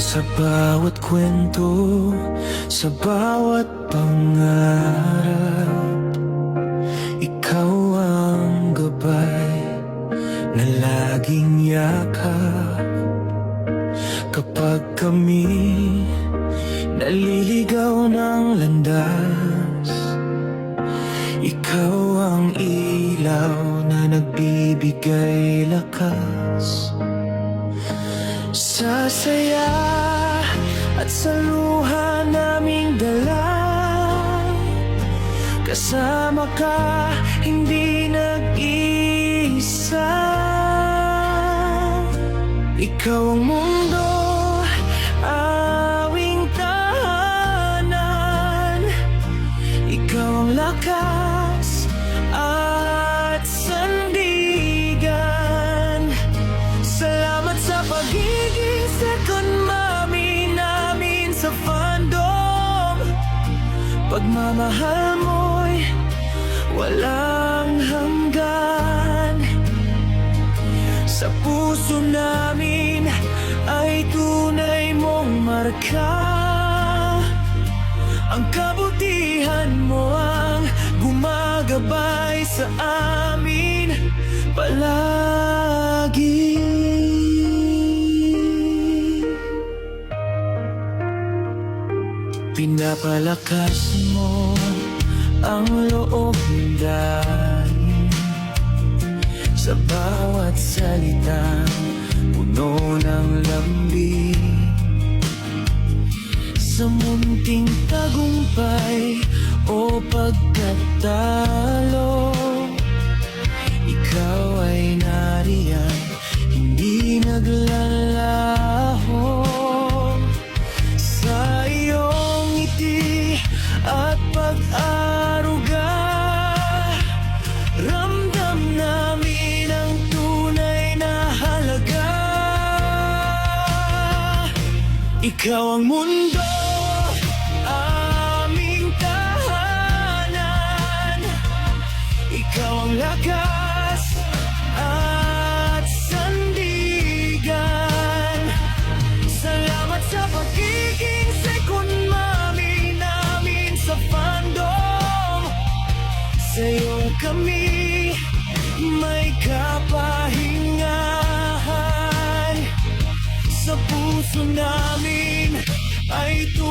Sa bawat kwento, sa bawat pangarap, ikaw ang gabay na laging yakap. Kapag kami naliligaw ng landas, ikaw ang ilaw na nagbibigay lakas. Sa saya at sa luha naming dala, kasama ka, hindi nag-iisa. Ikaw ang mundo, awing tahanan. Ikaw ang lakas at sandigan. Salamat sa pagiging second mommy namin sa fandom. Pagmamahal mo'y walang hanggan. Sa puso namin ay tunay mong marka. Ang kabutihan mo ang gumagabay sa amin palagi. Pinapalakas mo ang loob namin sa bawat salitang puno ng lambing. Sa munting tagumpay o pagkatalo, ikaw ay nariyan, hindi naglalaho. Sa iyong ngiti at pag-aruga, ramdam namin ang tunay na halaga. Ikaw ang mundo, aming tahanan. Ikaw ang lakas at sandigan. Salamat sa pagiging second mommy namin sa fandom. Sa'yo kami may kapahingahan. Sa puso namin ay